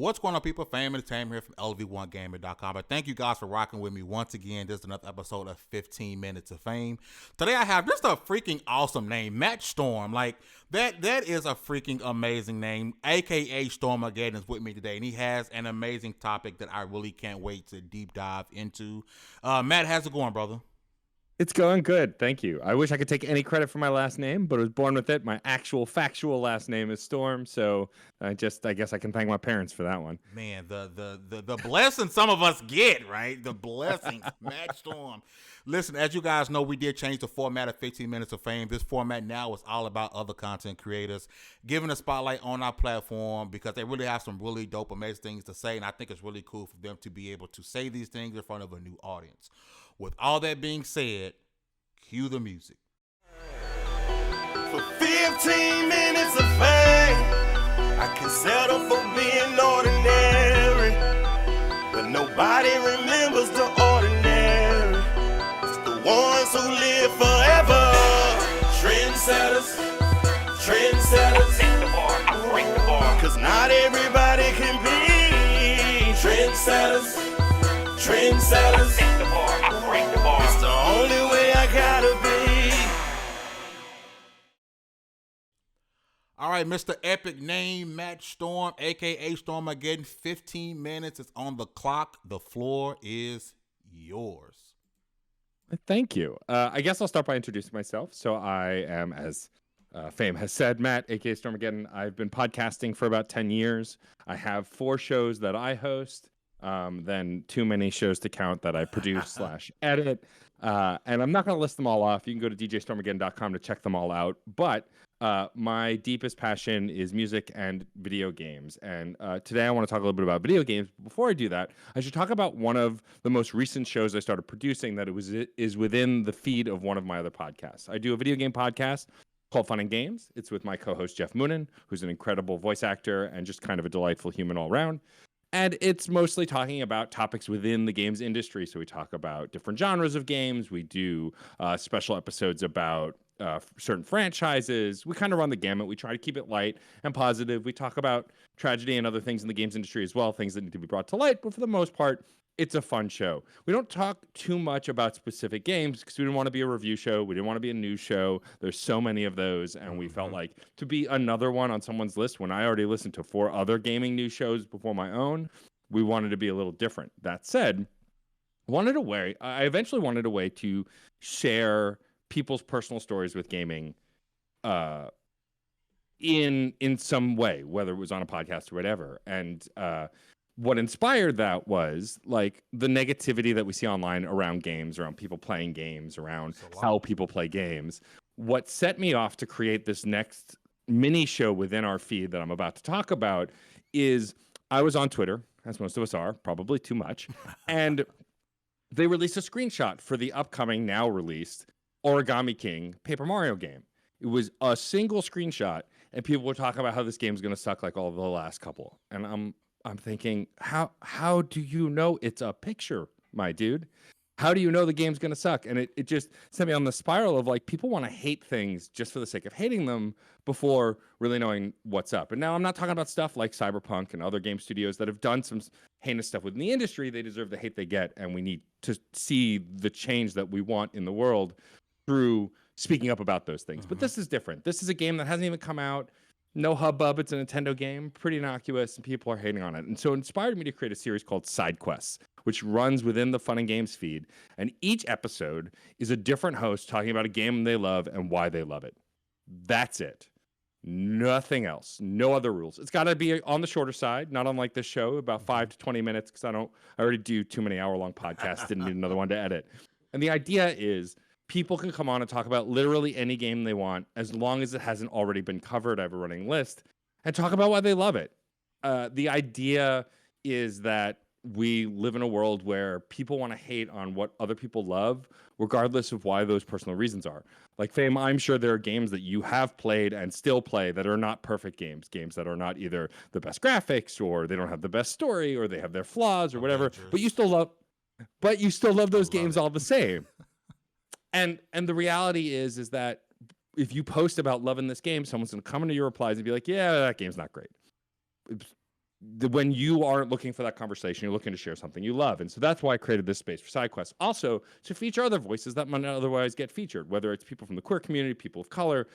What's going on, people? Fame Entertainment here from LV1Gaming.com. And thank you guys for rocking with me once again. This is another episode of 15 Minutes of Fame. Today I have just a freaking awesome name, Matt Storm. Like, that is a freaking amazing name. AKA Stormadeddon is with me today, and he has an amazing topic that I really can't wait to deep dive into. Matt, how's it going, brother? It's going good, thank you. I wish I could take any credit for my last name, but I was born with it. My actual factual last name is Storm, so I guess I can thank my parents for that one. Man, the blessing some of us get, right? The blessings, Matt Storm. Listen, as you guys know, we did change the format of 15 Minutes of Fame. This format now is all about other content creators, giving a spotlight on our platform because they really have some really dope, amazing things to say, and I think it's really cool for them to be able to say these things in front of a new audience. With all that being said, cue the music. For 15 minutes of fame, I can settle for being ordinary, but nobody remembers the ordinary. It's the ones who live forever. Trendsetters, break the bar, cause not everybody can be trendsetters. It's the only way I gotta be. All right, Mr. Epic Name, Matt Storm, a.k.a. Stormadeddon. 15 minutes is on the clock. The floor is yours. Thank you. I guess I'll start by introducing myself. So I am, as Fame has said, Matt, a.k.a. Stormadeddon. I've been podcasting for about 10 years. I have 4 shows that I host. Then too many shows to count that I produce / edit. And I'm not going to list them all off. You can go to djstormadeddon.com to check them all out. But my deepest passion is music and video games. And today I want to talk a little bit about video games. But before I do that, I should talk about one of the most recent shows I started producing that is within the feed of one of my other podcasts. I do a video game podcast called Fun and Games. It's with my co-host Jeff Moonen, who's an incredible voice actor and just kind of a delightful human all around. And it's mostly talking about topics within the games industry. So we talk about different genres of games. We do special episodes about certain franchises. We kind of run the gamut. We try to keep it light and positive. We talk about tragedy and other things in the games industry as well, things that need to be brought to light. But for the most part, it's a fun show. We don't talk too much about specific games because we didn't want to be a review show. We didn't want to be a news show. There's so many of those, and we felt like to be another one on someone's list when I already listened to 4 other gaming news shows before my own, we wanted to be a little different. That said, I eventually wanted a way to share people's personal stories with gaming in some way, whether it was on a podcast or whatever. And what inspired that was like the negativity that we see online around games, around people playing games, around how people play games. What set me off to create this next mini show within our feed that I'm about to talk about is I was on Twitter, as most of us are, probably too much, and they released a screenshot for the upcoming, now released, Origami King Paper Mario game. It was a single screenshot, and people were talking about how this game's going to suck like all the last couple. And I'm thinking, how do you know it's a picture, my dude? How do you know the game's going to suck? And it just sent me on the spiral of like, people want to hate things just for the sake of hating them before really knowing what's up. And now I'm not talking about stuff like Cyberpunk and other game studios that have done some heinous stuff within the industry. They deserve the hate they get, and we need to see the change that we want in the world through speaking up about those things. But this is different. This is a game that hasn't even come out. No hubbub, it's a Nintendo game, pretty innocuous, and people are hating on it. And so it inspired me to create a series called Side Quests, which runs within the Fun and Games feed. And each episode is a different host talking about a game they love and why they love it. That's it. Nothing else. No other rules. It's got to be on the shorter side, not unlike this show, about 5 to 20 minutes, because I already do too many hour-long podcasts, didn't need another one to edit. And the idea is people can come on and talk about literally any game they want, as long as it hasn't already been covered. I have a running list, and talk about why they love it. The idea is that we live in a world where people want to hate on what other people love, regardless of why those personal reasons are. Like, Fame, I'm sure there are games that you have played and still play that are not perfect games that are not either the best graphics, or they don't have the best story, or they have their flaws or whatever, but you still love those games all the same. And the reality is that if you post about loving this game, someone's going to come into your replies and be like, yeah, that game's not great. when you aren't looking for that conversation, you're looking to share something you love. And so that's why I created this space for side quests. Also, to feature other voices that might not otherwise get featured, whether it's people from the queer community, people of color,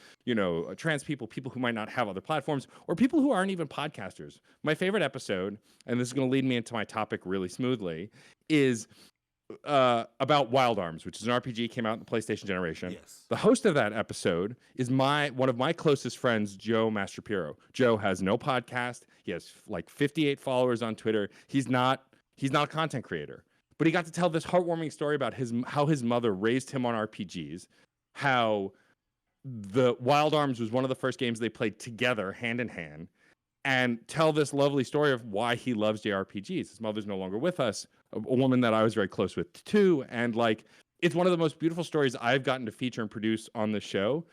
trans people, people who might not have other platforms, or people who aren't even podcasters. My favorite episode, and this is going to lead me into my topic really smoothly, is about Wild Arms, which is an RPG, came out in the PlayStation generation. Yes. The host of that episode is one of my closest friends, Joe Mastrapiro. Joe has no podcast. He has like 58 followers on Twitter. He's not a content creator, but he got to tell this heartwarming story about how his mother raised him on RPGs, how the Wild Arms was one of the first games they played together, hand in hand, and tell this lovely story of why he loves JRPGs. His mother's no longer with us, a woman that I was very close with too. And like, it's one of the most beautiful stories I've gotten to feature and produce on the show.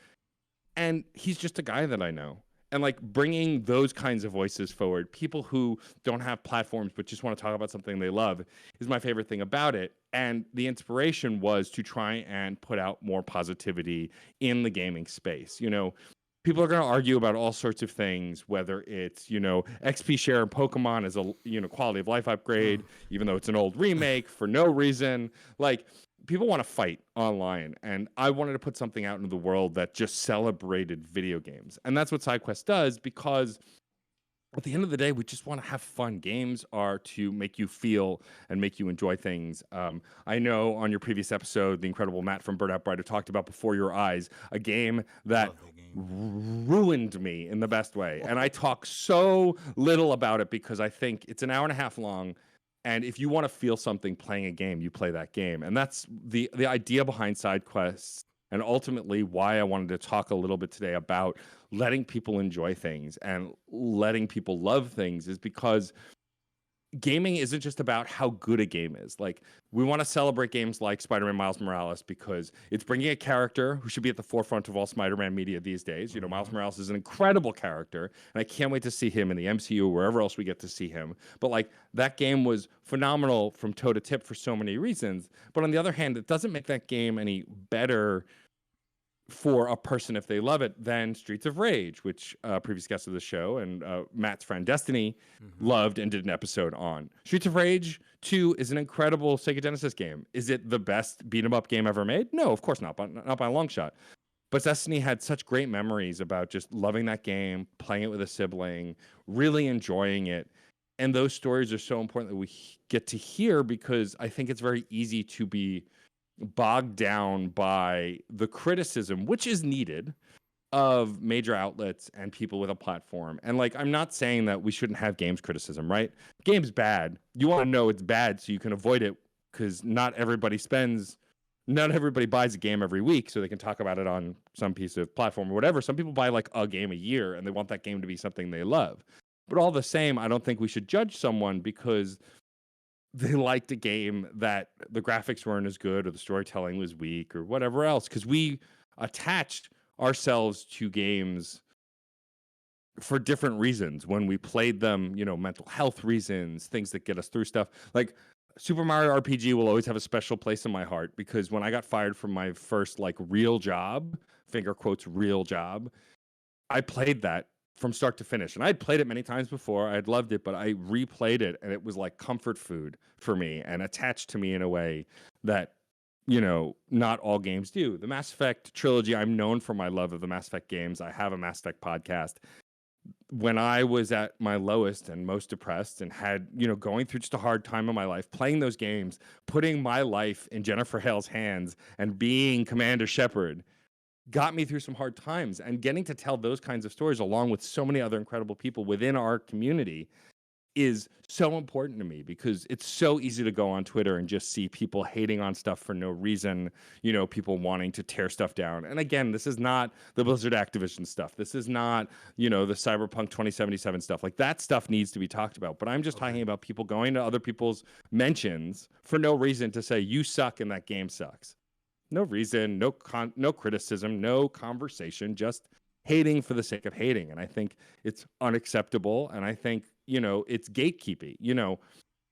And he's just a guy that I know. And like bringing those kinds of voices forward, people who don't have platforms but just want to talk about something they love, is my favorite thing about it. And the inspiration was to try and put out more positivity in the gaming space. People are going to argue about all sorts of things, whether it's, XP share in Pokemon as a, quality of life upgrade, even though it's an old remake for no reason. Like, people want to fight online, and I wanted to put something out into the world that just celebrated video games. And that's what SideQuest does, because at the end of the day, we just want to have fun. Games are to make you feel and make you enjoy things. I know on your previous episode, the incredible Matt from Burnout Brighter talked about Before Your Eyes, a game that ruined me in the best way. And I talk so little about it because I think it's an hour and a half long. And if you want to feel something playing a game, you play that game. And that's the idea behind SideQuests, and ultimately why I wanted to talk a little bit today about letting people enjoy things and letting people love things, is because gaming isn't just about how good a game is. Like, we want to celebrate games like Spider-Man Miles Morales because it's bringing a character who should be at the forefront of all Spider-Man media these days. Miles Morales is an incredible character, and I can't wait to see him in the MCU, wherever else we get to see him. But like, that game was phenomenal from toe to tip for so many reasons. But on the other hand, it doesn't make that game any better for a person if they love it than Streets of Rage, which previous guest of the show and Matt's friend Destiny loved and did an episode on. Streets of Rage 2 is an incredible Sega Genesis game. Is it the best beat 'em up game ever made? No, of course not, but not by a long shot. But Destiny had such great memories about just loving that game, playing it with a sibling, really enjoying it. And those stories are so important that we get to hear, because I think it's very easy to be bogged down by the criticism, which is needed, of major outlets and people with a platform. And like, I'm not saying that we shouldn't have games criticism, right? Game's bad. You want to know it's bad so you can avoid it, because not everybody buys a game every week so they can talk about it on some piece of platform or whatever. Some people buy like a game a year and they want that game to be something they love. But all the same, I don't think we should judge someone because they liked a game that the graphics weren't as good or the storytelling was weak or whatever else, because we attached ourselves to games for different reasons when we played them, mental health reasons, things that get us through stuff. Like, Super Mario RPG will always have a special place in my heart, because when I got fired from my first like real job, finger quotes real job, I played that from start to finish. And I'd played it many times before. I'd loved it, but I replayed it, and it was like comfort food for me and attached to me in a way that, not all games do. The Mass Effect trilogy, I'm known for my love of the Mass Effect games. I have a Mass Effect podcast. When I was at my lowest and most depressed and had, going through just a hard time in my life, playing those games, putting my life in Jennifer Hale's hands and being Commander Shepard, got me through some hard times. And getting to tell those kinds of stories along with so many other incredible people within our community is so important to me, because it's so easy to go on Twitter and just see people hating on stuff for no reason, people wanting to tear stuff down. And again, this is not the Blizzard Activision stuff. This is not, the Cyberpunk 2077 stuff. Like, that stuff needs to be talked about. But I'm just talking about people going to other people's mentions for no reason to say, you suck and that game sucks. No reason, no criticism, no conversation, just hating for the sake of hating. And I think it's unacceptable. And I think, it's gatekeeping.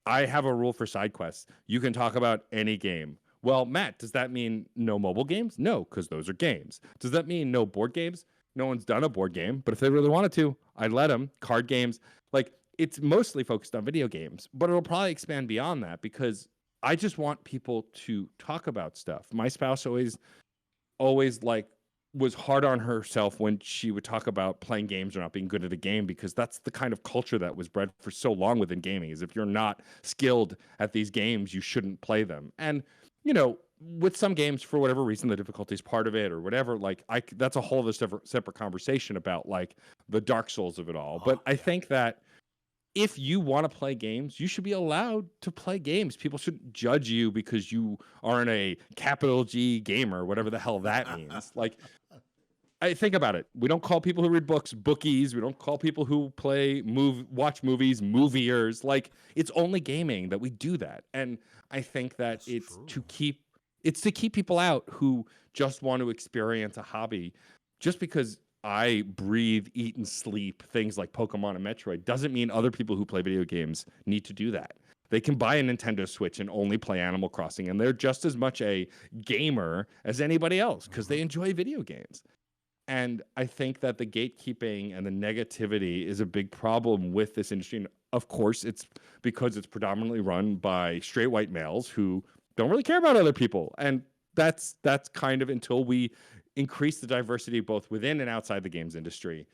I have a rule for side quests. You can talk about any game. Well, Matt, does that mean no mobile games? No, because those are games. Does that mean no board games? No one's done a board game, but if they really wanted to, I'd let them. Card games. Like, it's mostly focused on video games, but it'll probably expand beyond that because I just want people to talk about stuff. My spouse always like was hard on herself when she would talk about playing games or not being good at a game, because that's the kind of culture that was bred for so long within gaming, is if you're not skilled at these games, you shouldn't play them. And, you know, with some games, for whatever reason, the difficulty is part of it or whatever, like that's a whole other separate conversation about like the Dark Souls of it all. But I think that if you want to play games, you should be allowed to play games. People shouldn't judge you because you aren't a capital G gamer, whatever the hell that means. Like, I think about it. We don't call people who read books bookies. We don't call people who watch movies moviers. Like, it's only gaming that we do that. And I think that it's to keep people out who just want to experience a hobby. Just because I breathe, eat, and sleep things like Pokemon and Metroid doesn't mean other people who play video games need to do that. They can buy a Nintendo Switch and only play Animal Crossing, and they're just as much a gamer as anybody else because they enjoy video games. And I think that the gatekeeping and the negativity is a big problem with this industry. And of course, it's because it's predominantly run by straight white males who don't really care about other people. And that's kind of, until we increase the diversity both within and outside the games industry,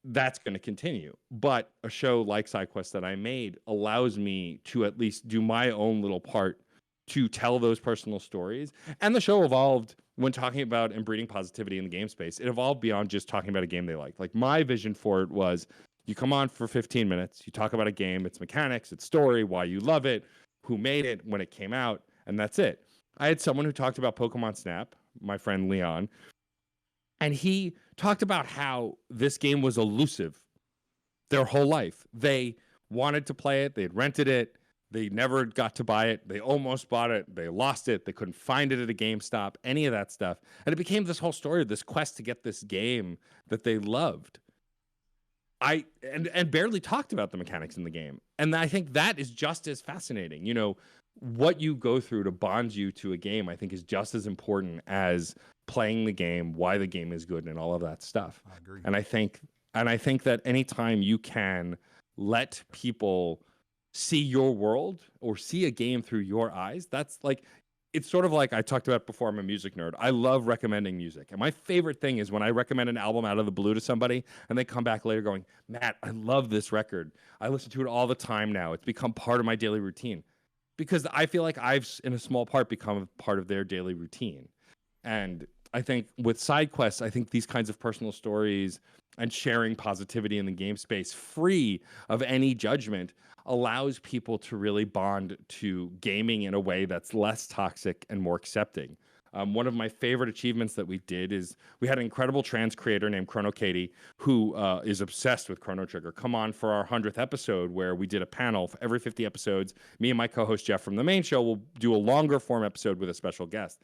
that's going to continue. But a show like SideQuest that I made allows me to at least do my own little part to tell those personal stories. And the show evolved when talking about and breeding positivity in the game space. It evolved beyond just talking about a game they liked. Like, my vision for it was, you come on for 15 minutes, you talk about a game, its mechanics, its story, why you love it, who made it, when it came out, and that's it. I had someone who talked about Pokemon Snap, my friend Leon, and he talked about how this game was elusive their whole life. They wanted to play it, they had rented it, they never got to buy it, they almost bought it, they lost it, they couldn't find it at a GameStop, any of that stuff. And it became this whole story of this quest to get this game that they loved. And barely talked about the mechanics in the game. And I think that is just as fascinating. You know, what you go through to bond you to a game, I think, is just as important as playing the game, why the game is good, and all of that stuff. I agree. And I think that anytime you can let people see your world or see a game through your eyes, that's like, it's sort of like I talked about before, I'm a music nerd. I love recommending music. And my favorite thing is when I recommend an album out of the blue to somebody and they come back later going, Matt, I love this record. I listen to it all the time now. It's become part of my daily routine. Because I feel like I've, in a small part, become a part of their daily routine. And I think with SideQuests, I think these kinds of personal stories and sharing positivity in the game space, free of any judgment, allows people to really bond to gaming in a way that's less toxic and more accepting. One of my favorite achievements that we did is we had an incredible trans creator named Chrono Katie, who is obsessed with Chrono Trigger, come on for our 100th episode, where we did a panel for every 50 episodes. Me and my co-host Jeff from the main show will do a longer form episode with a special guest.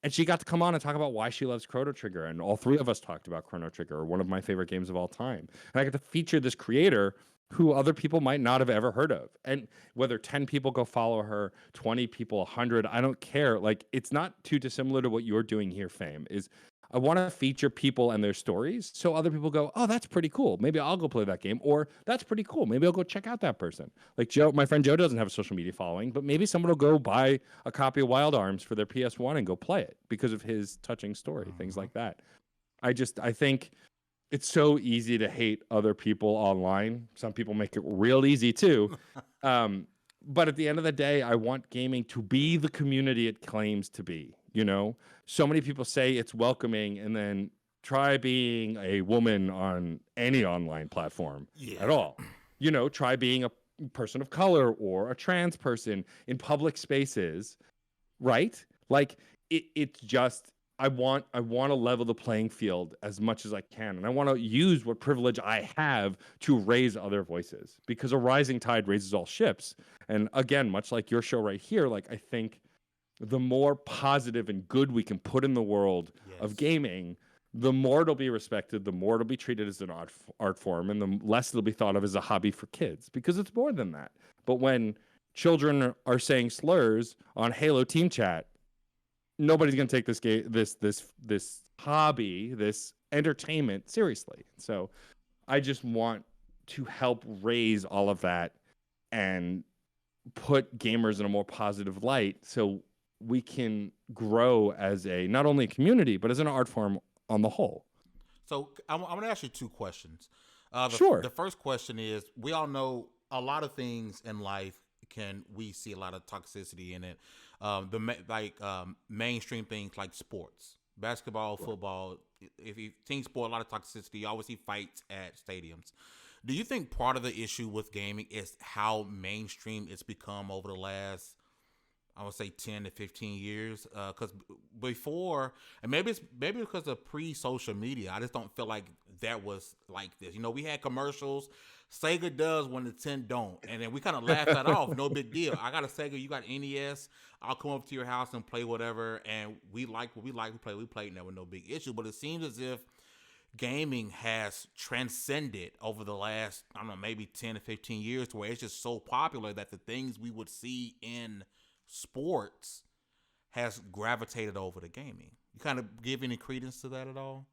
And she got to come on and talk about why she loves Chrono Trigger. And all three of us talked about Chrono Trigger, one of my favorite games of all time. And I got to feature this creator who other people might not have ever heard of. And whether 10 people go follow her, 20 people, 100, I don't care. Like, it's not too dissimilar to what you're doing here, Fame, is I want to feature people and their stories so other people go, oh, that's pretty cool. Maybe I'll go play that game. Or that's pretty cool. Maybe I'll go check out that person. Like Joe, my friend Joe doesn't have a social media following, but maybe someone will go buy a copy of Wild Arms for their PS1 and go play it because of his touching story, things like that. I think it's so easy to hate other people online. Some people make it real easy too. But at the end of the day, I want gaming to be the community it claims to be. You know, so many people say it's welcoming, and then try being a woman on any online platform at all. You know, try being a person of color or a trans person in public spaces, right? Like it's just, I want to level the playing field as much as I can. And I want to use what privilege I have to raise other voices, because a rising tide raises all ships. And again, much like your show right here, like I think the more positive and good we can put in the world of gaming, the more it'll be respected, the more it'll be treated as an art form, and the less it'll be thought of as a hobby for kids, because it's more than that. But when children are saying slurs on Halo Team Chat, nobody's going to take this game, this hobby, this entertainment seriously. So I just want to help raise all of that and put gamers in a more positive light so we can grow as a not only a community but as an art form on the whole. So I'm going to ask you two questions. Sure. The first question is, we all know a lot of things in life we see a lot of toxicity in it. Mainstream things like sports, basketball, football. If you team sport, a lot of toxicity. You always see fights at stadiums. Do you think part of the issue with gaming is how mainstream it's become over the last, I would say, 10 to 15 years? Because before, and maybe because of pre-social media, I just don't feel like that was like this. You know, we had commercials. Sega does when Nintendo don't, and then we kind of laugh that off. No big deal. I got a Sega, you got NES. I'll come up to your house and play whatever, and we like what we like. We played that with no big issue. But it seems as if gaming has transcended over the last, I don't know, maybe 10 to 15 years, to where it's just so popular that the things we would see in sports has gravitated over to gaming. You kind of give any credence to that at all?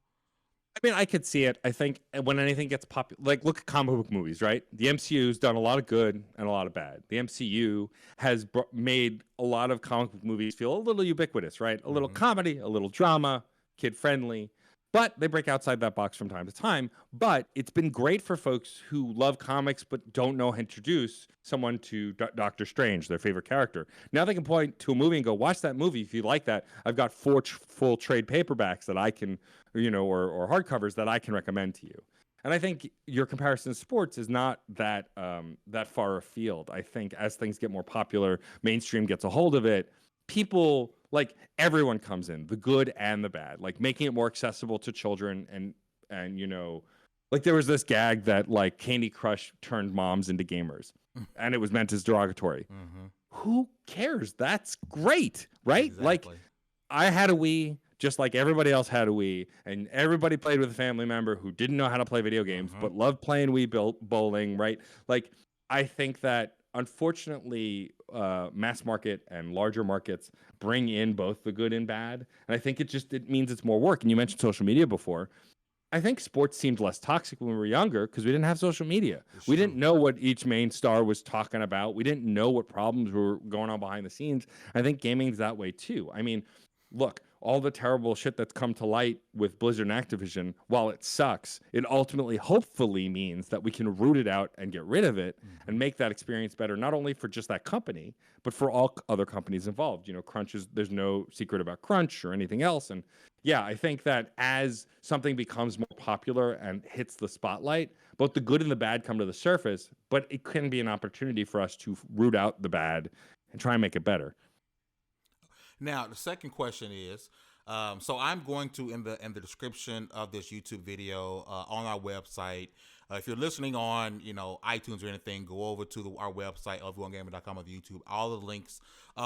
I mean, I could see it. I think when anything gets popular, like look at comic book movies, right? The MCU's done a lot of good and a lot of bad. The MCU has made a lot of comic book movies feel a little ubiquitous, right? A little comedy, a little drama, kid-friendly. But they break outside that box from time to time. But it's been great for folks who love comics but don't know how to introduce someone to Doctor Strange, their favorite character. Now they can point to a movie and go, watch that movie if you like that. I've got 4 full trade paperbacks that I can, or hardcovers that I can recommend to you. And I think your comparison to sports is not that far afield. I think as things get more popular, mainstream gets a hold of it, people, like everyone comes in, the good and the bad, like making it more accessible to children and like there was this gag that like Candy Crush turned moms into gamers and it was meant as derogatory. Who cares? That's great, right? Exactly. Like I had a Wii just like everybody else had a Wii, and everybody played with a family member who didn't know how to play video games but loved playing Wii bowling, right? Like I think that unfortunately, mass market and larger markets bring in both the good and bad. And I think it means it's more work. And you mentioned social media before. I think sports seemed less toxic when we were younger because we didn't have social media. We didn't know what each main star was talking about. We didn't know what problems were going on behind the scenes. I think gaming's that way too. I mean, look, all the terrible shit that's come to light with Blizzard and Activision, while it sucks, it ultimately, hopefully means that we can root it out and get rid of it and make that experience better, not only for just that company, but for all other companies involved. Crunch there's no secret about Crunch or anything else. And yeah, I think that as something becomes more popular and hits the spotlight, both the good and the bad come to the surface, but it can be an opportunity for us to root out the bad and try and make it better. Now, the second question is, so I'm going to, in the description of this YouTube video on our website, if you're listening on, iTunes or anything, go over to our website, everyonegamer.com, of YouTube. All the links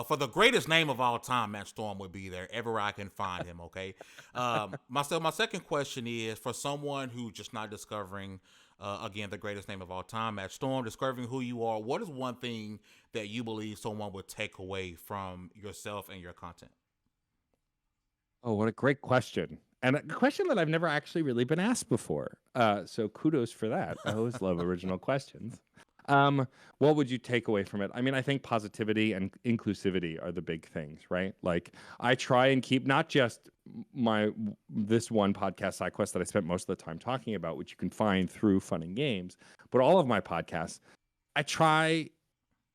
for the greatest name of all time, Matt Storm, will be there everywhere I can find him, okay? My second question is, for someone who's just not discovering, again, the greatest name of all time, Matt Storm, discovering who you are, what is one thing that you believe someone would take away from yourself and your content? Oh, what a great question. And a question that I've never actually really been asked before. So kudos for that. I always love original questions. What would you take away from it? I mean, I think positivity and inclusivity are the big things, right? Like I try and keep not just this one podcast, SideQuest, that I spent most of the time talking about, which you can find through Fun and Games, but all of my podcasts, I try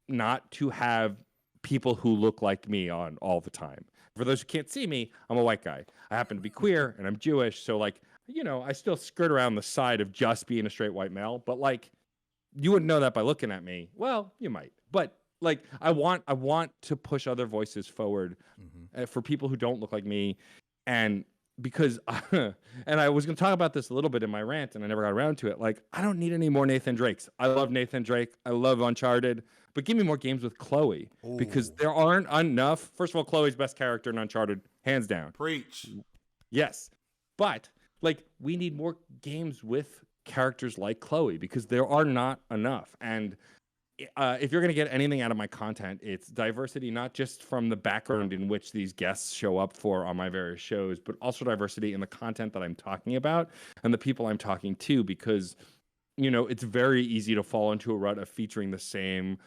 not to have people who look like me on all the time. For those who can't see me, I'm a white guy. I happen to be queer and I'm Jewish. So like, I still skirt around the side of just being a straight white male, but like, you wouldn't know that by looking at me. Well, you might, but like, I want to push other voices forward for people who don't look like me. And because, and I was going to talk about this a little bit in my rant and I never got around to it. Like, I don't need any more Nathan Drakes. I love Nathan Drake. I love Uncharted, but give me more games with Chloe. Ooh. Because there aren't enough. First of all, Chloe's best character in Uncharted, hands down. Preach. Yes. But like, we need more games with characters like Chloe because there are not enough. And if you're going to get anything out of my content, it's diversity, not just from the background in which these guests show up for on my various shows, but also diversity in the content that I'm talking about and the people I'm talking to, because it's very easy to fall into a rut of featuring the same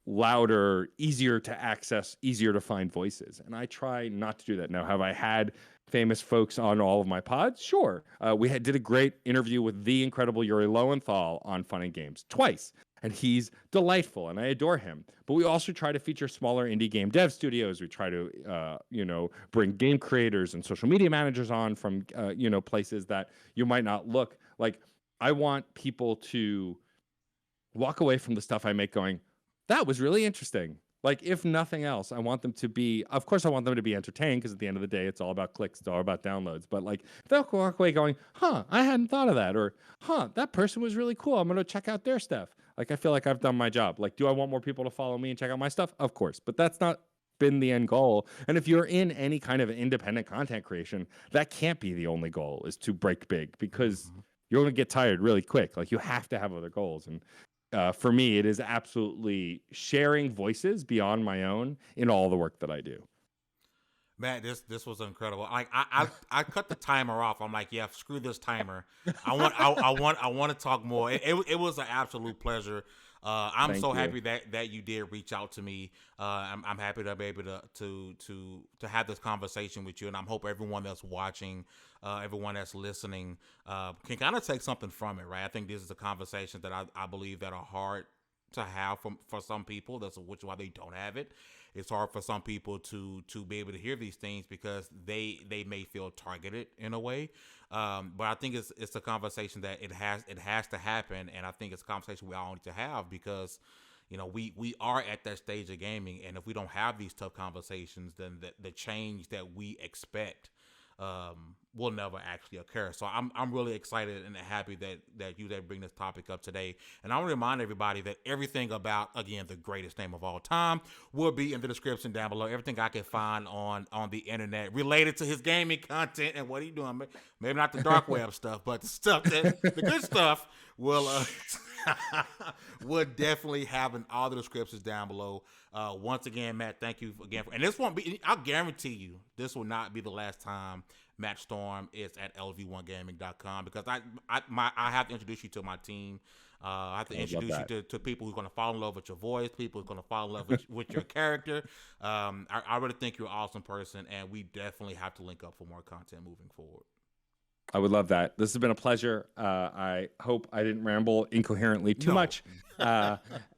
louder, easier to access, easier to find voices. And I try not to do that. Now, have I had famous folks on all of my pods? Sure. We did a great interview with the incredible Yuri Lowenthal on Fun and Games twice. And he's delightful, and I adore him. But we also try to feature smaller indie game dev studios. We try to, bring game creators and social media managers on from, places that you might not look. Like, I want people to walk away from the stuff I make going, that was really interesting. Like, if nothing else, I want them to be, of course, I want them to be entertained, because at the end of the day, it's all about clicks, it's all about downloads. But like, they'll walk away going, I hadn't thought of that. Or, that person was really cool. I'm going to check out their stuff. Like, I feel like I've done my job. Like, do I want more people to follow me and check out my stuff? Of course. But that's not been the end goal. And if you're in any kind of independent content creation, that can't be the only goal, is to break big, because you're going to get tired really quick. Like, you have to have other goals. And for me, it is absolutely sharing voices beyond my own in all the work that I do. Matt, this was incredible. Like, I cut the timer off. I'm like, yeah, screw this timer. I want to talk more. It was an absolute pleasure. I'm Thank so you. happy that you did reach out to me. I'm happy to be able to have this conversation with you, and I hope everyone that's watching, everyone that's listening, can kind of take something from it, right? I think this is a conversation that I believe that are hard to have for some people. That's which is why they don't have it. It's hard for some people to be able to hear these things because they may feel targeted in a way. But I think it's a conversation that it has to happen, and I think it's a conversation we all need to have, because we are at that stage of gaming, and if we don't have these tough conversations, then the change that we expect will never actually occur. So I'm really excited and happy that you bring this topic up today. And I want to remind everybody that everything about, again, the greatest name of all time will be in the description down below. Everything I can find on the internet related to his gaming content and what he's doing. Maybe not the dark web stuff, but the stuff the good stuff will definitely have in all the descriptions down below. Once again, Matt, thank you again. And this won't be, I'll guarantee you, this will not be the last time Matt Storm is at lv1gaming.com, because I have to introduce you to my team. I have to introduce you to people who are going to fall in love with your voice, people who are going to fall in love with your character. I really think you're an awesome person, and we definitely have to link up for more content moving forward. I would love that. This has been a pleasure. I hope I didn't ramble incoherently too much. This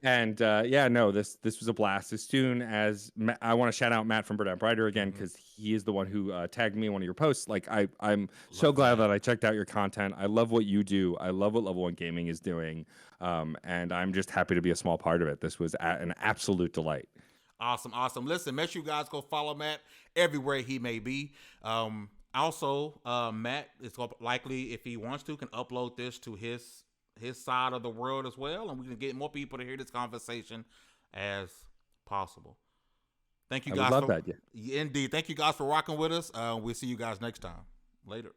was a blast. As soon as I want to shout out Matt from Bird and Brighter again, because he is the one who tagged me in one of your posts. Like, I'm so glad that I checked out your content. I love what you do. I love what Level 1 Gaming is doing. And I'm just happy to be a small part of it. This was an absolute delight. Awesome. Listen, make sure you guys go follow Matt everywhere he may be. Also, Matt is likely, if he wants to, can upload this to his side of the world as well, and we can get more people to hear this conversation as possible. Thank you guys. I would love that. Yeah. Indeed. Thank you guys for rocking with us. We'll see you guys next time. Later.